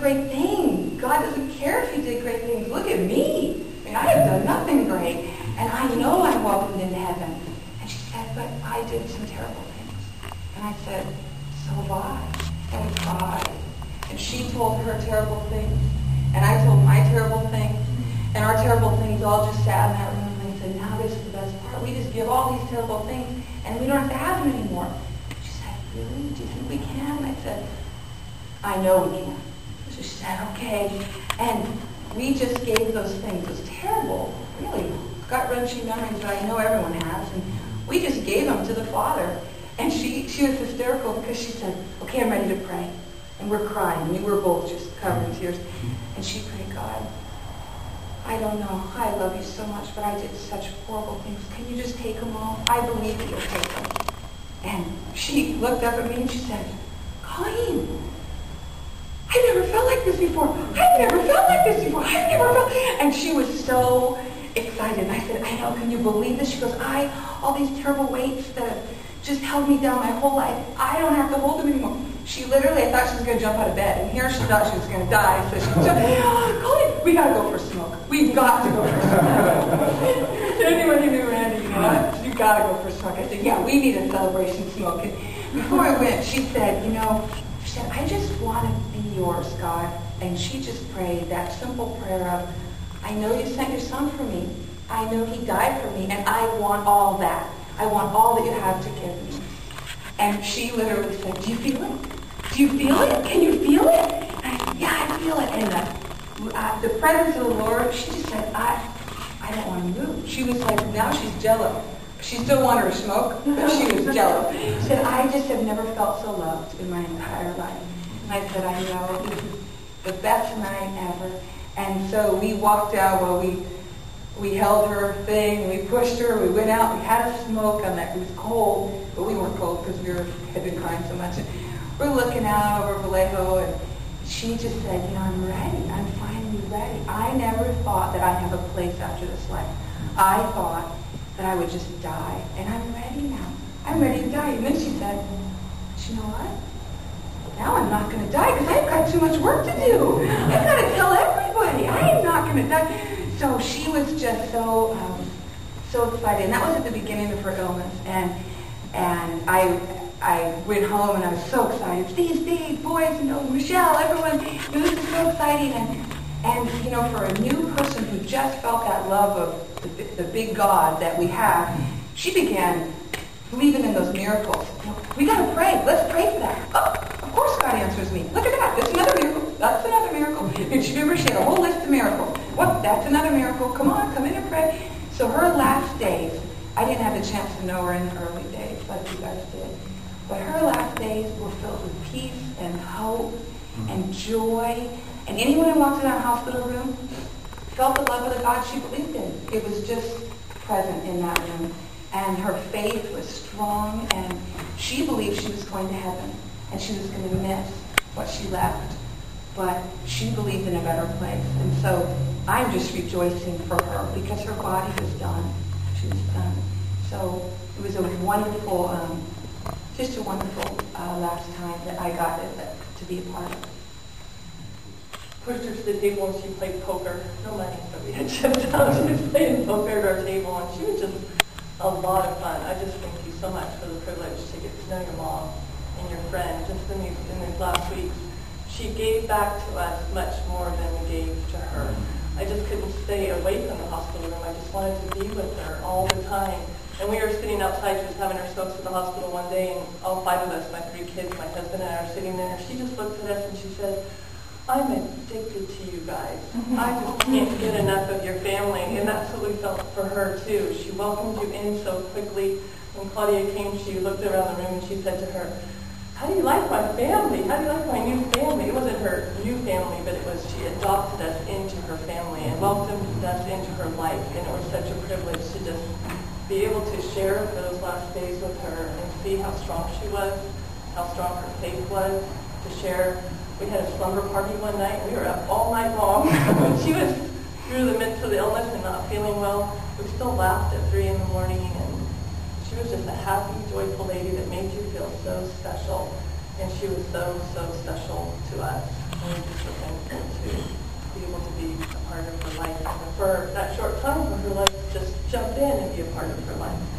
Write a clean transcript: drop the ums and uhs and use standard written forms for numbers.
great thing. God doesn't care if you did great things. Look at me. I mean, I have done nothing great. And I know I'm welcomed into heaven. And she said, but I did some terrible things. And I said, so have I. And we cried. And she told her terrible things. And I told my terrible things. And our terrible things all just sat in that room and said, now this is the best part. We just give all these terrible things and we don't have to have them anymore. She said, really? Do you think we can? I said, I know we can. So she said, okay. And we just gave those things, those terrible, really gut-wrenching memories that I know everyone has. And we just gave them to the Father. And she was hysterical because she said, okay, I'm ready to pray. And we're crying. We were both just covered in tears. And she prayed, God, I don't know. I love you so much, but I did such horrible things. Can you just take them all? I believe that you'll take them. And she looked up at me and she said, Colleen, I've never felt like this before. I've never felt like this before. I've never felt. And she was so excited. And I said, I know. Can you believe this? She goes, all these terrible weights that have just held me down my whole life, I don't have to hold them anymore. She literally, I thought she was going to jump out of bed. And here she thought she was going to die. So she said, Colleen, we got to go for a smoke. We've got to go for a smoke. Anyone who knew Randy, you got to go for a smoke. I said, yeah, we need a celebration smoke. And before I went, she said, she said, I just want to be yours, God. And she just prayed that simple prayer of, I know you sent your son for me. I know he died for me. And I want all that. I want all that you have to give me. And she literally said, do you feel it? Do you feel it? Can you feel it? And I said, yeah, I feel it. And the presence of the Lord, she just said, I don't want to move. She was like, now she's jello. She still wanted her smoke, but she was jello. She said, I just have never felt so loved in my entire life. And I said, I know, this is the best night ever. And so we walked out while we held her thing, we pushed her, we went out, we had a smoke on that. It was cold, but we weren't cold because we had been crying so much. And we're looking out over Vallejo, and she just said, I'm ready. I'm finally ready. I never thought that I'd have a place after this life. I thought that I would just die, and I'm ready now. I'm ready to die. And then she said, but you know what? Now I'm not going to die because I've got too much work to do. I've got to tell everybody. I am not going to die. So she was just so excited. And that was at the beginning of her illness. And I went home and I was so excited. Steve, boys, Michelle, everyone. It was just so exciting. And for a new person who just felt that love of the big God that we have, she began believing in those miracles. We got to pray. Let's pray for that. Oh, of course God answers me. Look at that. That's another miracle. That's another miracle. And she had a whole list of miracles. What? That's another miracle. Come on, come in and pray. So her last days, I didn't have the chance to know her in the early days like you guys did. But her last days were filled with peace and hope and joy. And anyone who walked in that hospital room felt the love of the God she believed in. It was just present in that room. And her faith was strong, and she believed she was going to heaven, and she was going to miss what she left. But she believed in a better place. And so I'm just rejoicing for her because her body was done. She was done. So it was a wonderful, last time that I got to be a part of. Pushed her to the table and she played poker. No money, but we had chipped out. She was playing poker at our table, and she was just a lot of fun. I just thank you so much for the privilege to get to know your mom and your friend just in these last weeks. She gave back to us much more than we gave to her. I just couldn't stay away from the hospital room. I just wanted to be with her all the time. And we were sitting outside. She was having her smokes at the hospital one day, and all 5 of us, my 3 kids, my husband and I, are sitting there. She just looked at us and she said, I'm addicted to you guys. I just can't get enough of your family. And that's what we felt for her, too. She welcomed you in so quickly. When Claudia came, she looked around the room and she said to her, how do you like my family? How do you like my new family? It wasn't her new family, but it was she adopted us into her family and welcomed us into her life. And it was such a privilege to just be able to share those last days with her and see how strong she was, how strong her faith was, to share. We had a slumber party one night. We were up all night long. When she was through the midst of the illness and not feeling well, we still laughed at 3 in the morning, and she was just a happy, joyful lady that made you feel so special. And she was so, so special to us. And we're just so thankful to be able to be a part of her life, and for that short time for her life, just jump in and be a part of her life.